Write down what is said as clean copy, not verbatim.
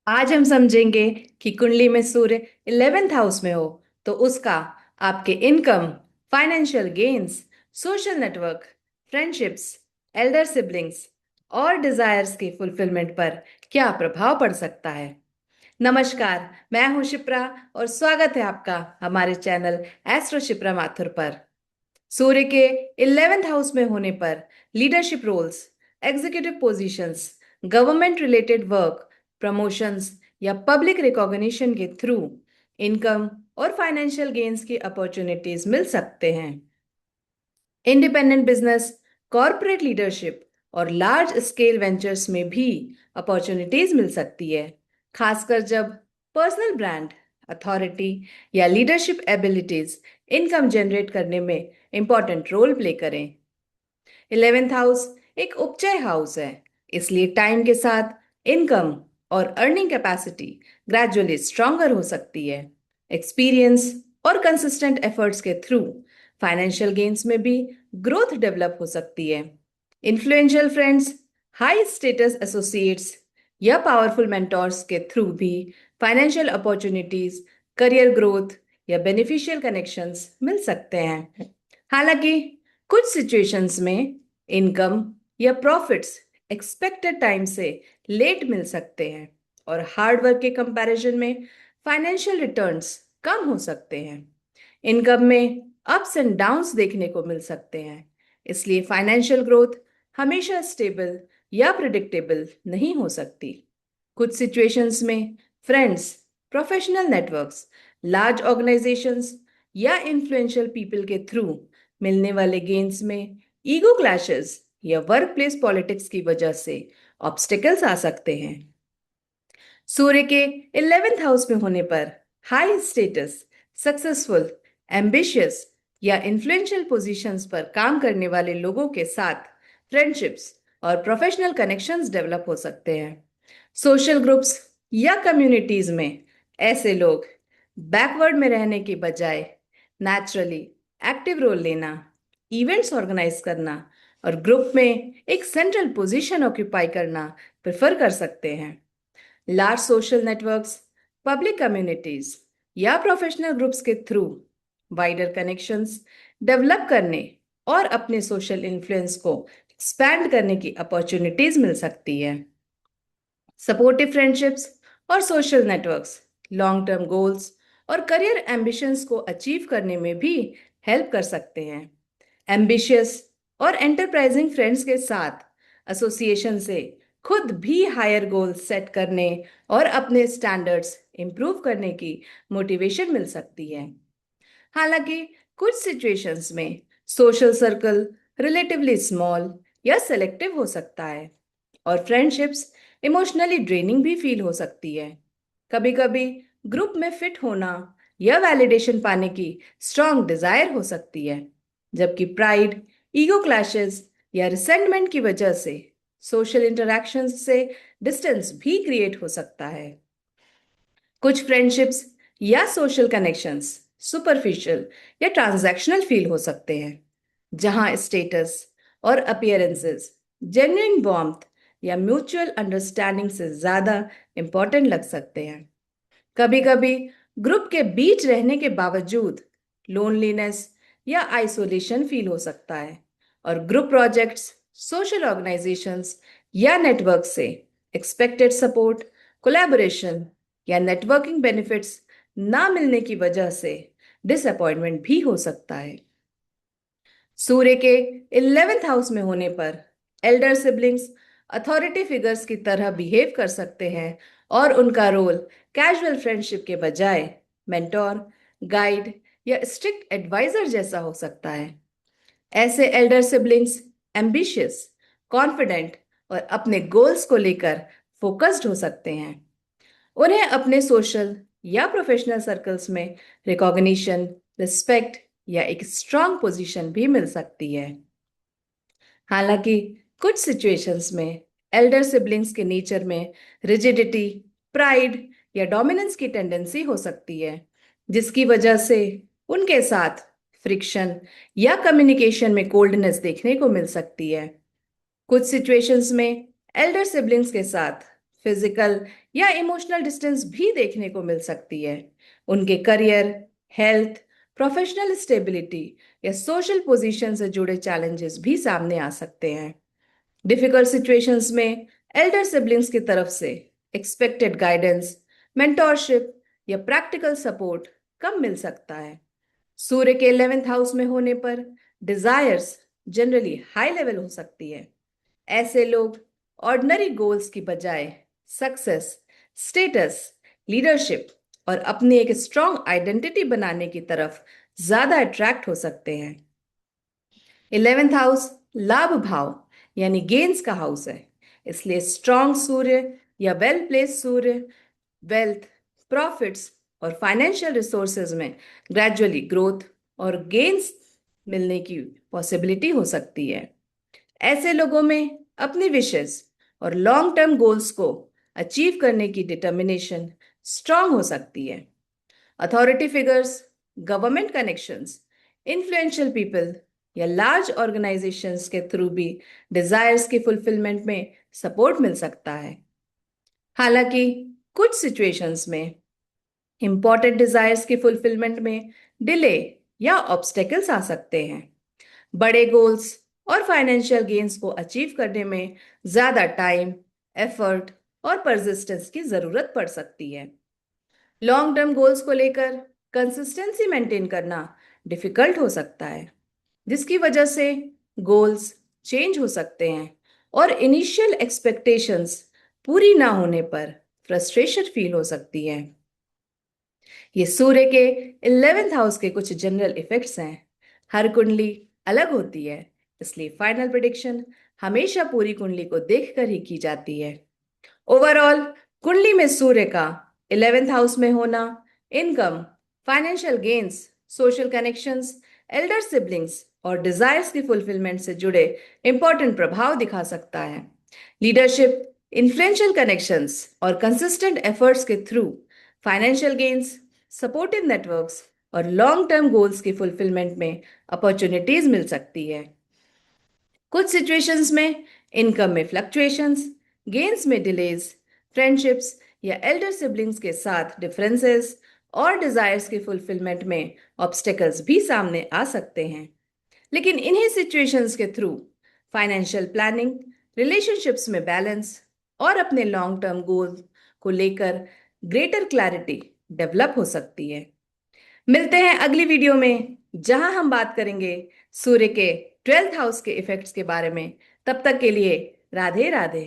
आज हम समझेंगे कि कुंडली में सूर्य 11th हाउस में हो तो उसका आपके income, financial gains, social network, friendships, Elder siblings और डिजायर्स की फुलफिलमेंट पर क्या प्रभाव पड़ सकता है। नमस्कार, मैं हूं शिप्रा और स्वागत है आपका हमारे चैनल एस्ट्रो शिप्रा माथुर पर। सूर्य के 11th हाउस में होने पर leadership roles, executive positions, government related work, promotions या पब्लिक रिकॉग्निशन के थ्रू इनकम और फाइनेंशियल गेन्स की अपॉर्चुनिटीज मिल सकते हैं। इंडिपेंडेंट बिजनेस, कॉरपोरेट लीडरशिप और लार्ज स्केल वेंचर्स में भी अपॉर्चुनिटीज मिल सकती है, खासकर जब पर्सनल ब्रांड, अथॉरिटी या लीडरशिप एबिलिटीज इनकम जनरेट करने में इंपॉर्टेंट रोल प्ले करें। 11th हाउस एक उपचय हाउस है, इसलिए टाइम के साथ इनकम और अर्निंग कैपेसिटी ग्रेजुअली स्ट्रांगर हो सकती है। एक्सपीरियंस और कंसिस्टेंट एफर्ट्स के थ्रू फाइनेंशियल गेन्स में भी ग्रोथ डेवलप हो सकती है। Influential friends, high status associates या पावरफुल मेंटोर्स के थ्रू भी फाइनेंशियल अपॉर्चुनिटीज, करियर ग्रोथ या बेनिफिशियल कनेक्शंस मिल सकते हैं। हालांकि कुछ सिचुएशंस में इनकम या प्रॉफिट्स एक्सपेक्टेड टाइम से लेट मिल सकते हैं और हार्ड वर्क के कंपैरिजन में फाइनेंशियल रिटर्न्स कम हो सकते हैं। इनकम में अप्स एंड डाउन्स देखने को मिल सकते हैं, इसलिए फाइनेंशियल ग्रोथ हमेशा स्टेबल या प्रिडिक्टेबल नहीं हो सकती। कुछ सिचुएशंस में friends, professional networks, large organisations या इन्फ्लुएंशियल पीपल के थ्रू मिलने वाले गेन्स में ईगो क्लैशेस या वर्क प्लेस पॉलिटिक्स की वजह से ऑब्स्टिकल्स आ सकते हैं। सूर्य के 11th हाउस में होने पर हाई स्टेटस, सक्सेसफुल, एम्बिशियस या इन्फ्लुएंशियल पोजीशंस पर काम करने वाले लोगों के साथ फ्रेंडशिप्स और प्रोफेशनल कनेक्शंस डेवलप हो सकते हैं। सोशल ग्रुप्स या कम्युनिटीज में ऐसे लोग बैकवर्ड में रहने के बजाय नेचुरली एक्टिव रोल लेना, इवेंट्स ऑर्गेनाइज करना और ग्रुप में एक सेंट्रल पोजीशन ऑक्यूपाई करना प्रेफर कर सकते हैं। Large social networks, public communities या प्रोफेशनल ग्रुप्स के थ्रू वाइडर कनेक्शंस डेवलप करने और अपने सोशल इन्फ्लुएंस को एक्सपैंड करने की अपॉर्चुनिटीज मिल सकती है। सपोर्टिव फ्रेंडशिप्स और social networks long term goals और करियर एम्बिशंस को अचीव करने में भी हेल्प कर सकते हैं। एम्बिशियस और एंटरप्राइजिंग फ्रेंड्स के साथ एसोसिएशन से खुद भी हायर गोल्स सेट करने और अपने स्टैंडर्ड्स इंप्रूव करने की मोटिवेशन मिल सकती है। हालांकि कुछ सिचुएशंस में सोशल सर्कल रिलेटिवली स्मॉल या सेलेक्टिव हो सकता है और फ्रेंडशिप्स इमोशनली ड्रेनिंग भी फील हो सकती है। कभी-कभी ग्रुप में फिट होना या वैलिडेशन पाने की स्ट्रांग डिजायर हो सकती है, जबकि प्राइड, ईगो क्लैशेस या रिसेंटमेंट की वजह से सोशल इंटरैक्शंस से डिस्टेंस भी क्रिएट हो सकता है। कुछ फ्रेंडशिप्स या सोशल कनेक्शंस सुपरफिशियल या ट्रांजैक्शनल फील हो सकते हैं, जहां स्टेटस और अपीयरेंसेस जेन्युइन वार्मथ या म्यूचुअल अंडरस्टैंडिंग से ज्यादा इंपॉर्टेंट लग सकते हैं। कभी-कभी ग्रुप के बीच रहने के बावजूद लोनलीनेस या आइसोलेशन फील हो सकता है और ग्रुप प्रोजेक्ट्स, सोशल ऑर्गेनाइजेशंस या नेटवर्क से एक्सपेक्टेड सपोर्ट, कोलैबोरेशन या नेटवर्किंग बेनिफिट्स ना मिलने की वजह से डिसअपॉइंटमेंट भी हो सकता है। सूर्य के 11th हाउस में होने पर एल्डर सिबलिंग्स अथॉरिटी फिगर्स की तरह बिहेव कर सकते हैं और उनका रोल कैजुअल फ्रेंडशिप के बजाय मेंटोर, गाइड या स्ट्रिक्ट एडवाइजर जैसा हो सकता है। ऐसे एल्डर सिबलिंग्स एम्बिशियस, कॉन्फिडेंट और अपने गोल्स को लेकर फोकस्ड हो सकते हैं। उन्हें अपने सोशल या प्रोफेशनल सर्कल्स में रिकॉग्निशन, रिस्पेक्ट या एक स्ट्रांग पोजीशन भी मिल सकती है। हालांकि कुछ सिचुएशंस में एल्डर सिबलिंग्स के नेचर में रिजिडिटी, प्राइड या डोमिनेंस की टेंडेंसी हो सकती है, जिसकी वजह से उनके साथ फ्रिक्शन या कम्युनिकेशन में कोल्डनेस देखने को मिल सकती है। कुछ सिचुएशंस में एल्डर सिबलिंग्स के साथ फिजिकल या इमोशनल डिस्टेंस भी देखने को मिल सकती है। उनके करियर, हेल्थ, प्रोफेशनल स्टेबिलिटी या सोशल पोजीशन से जुड़े चैलेंजेस भी सामने आ सकते हैं। डिफिकल्ट सिचुएशंस में एल्डर सिबलिंग्स की तरफ से एक्सपेक्टेड गाइडेंस, मेंटोरशिप या प्रैक्टिकल सपोर्ट कम मिल सकता है। सूर्य के 11th हाउस में होने पर डिजायर्स जनरली हाई लेवल हो सकती है। ऐसे लोग ऑर्डिनरी गोल्स की बजाय सक्सेस, स्टेटस, लीडरशिप और अपनी एक स्ट्रॉन्ग आइडेंटिटी बनाने की तरफ ज्यादा अट्रैक्ट हो सकते हैं। 11th हाउस लाभ भाव यानी गेन्स का हाउस है, इसलिए स्ट्रॉन्ग सूर्य या वेल प्लेस सूर्य वेल्थ, प्रॉफिट्स और फाइनेंशियल रिसोर्सेज में ग्रेजुअली ग्रोथ और गेन्स मिलने की पॉसिबिलिटी हो सकती है। ऐसे लोगों में अपनी विशेस और लॉन्ग टर्म गोल्स को अचीव करने की डिटर्मिनेशन स्ट्रांग हो सकती है। Authority figures, government connections, influential people या लार्ज ऑर्गेनाइजेशंस के थ्रू भी डिजायर्स की फुलफिलमेंट में सपोर्ट मिल सकता है। हालांकि कुछ सिचुएशंस में इंपॉर्टेंट डिजायर्स की फुलफिलमेंट में डिले या ऑब्स्टेकल्स आ सकते हैं। बड़े गोल्स और फाइनेंशियल गेन्स को अचीव करने में ज्यादा टाइम, एफर्ट और परसिस्टेंस की जरूरत पड़ सकती है। लॉन्ग टर्म गोल्स को लेकर कंसिस्टेंसी मेंटेन करना डिफिकल्ट हो सकता है, जिसकी वजह से गोल्स चेंज हो सकते हैं और इनिशियल एक्सपेक्टेशंस पूरी ना होने पर फ्रस्ट्रेशन फील हो सकती है। ये सूर्य के 11th हाउस के कुछ जनरल इफेक्ट्स हैं। हर कुंडली अलग होती है, इसलिए फाइनल प्रिडिक्शन हमेशा पूरी कुंडली को देखकर ही की जाती है। ओवरऑल कुंडली में सूर्य का 11th हाउस में होना income, financial gains, social connections, Elder siblings और डिजायर्स की फुलफिलमेंट से जुड़े इंपॉर्टेंट प्रभाव दिखा सकता है। लीडरशिप, इन्फ्लुएंशियल कनेक्शंस और कंसिस्टेंट एफर्ट्स के through financial gains, supportive networks और लॉन्ग टर्म गोल्स की फुलफिलमेंट में अपॉर्चुनिटीज मिल सकती है। कुछ सिचुएशंस में इनकम में फ्लक्चुएशंस, गेन्स में डिलेज, फ्रेंडशिप्स या एल्डर सिबलिंग्स के साथ डिफरेंसेस और डिजायर्स की फुलफिलमेंट में ऑब्स्टेकल्स भी सामने आ सकते हैं। लेकिन इन्हीं सिचुएशंस के थ्रू फाइनेंशियल प्लानिंग, रिलेशनशिप्स में बैलेंस और अपने लॉन्ग टर्म गोल को लेकर ग्रेटर क्लैरिटी डेवलप हो सकती है। मिलते हैं अगली वीडियो में, जहां हम बात करेंगे सूर्य के 12th हाउस के इफेक्ट्स के बारे में। तब तक के लिए राधे राधे।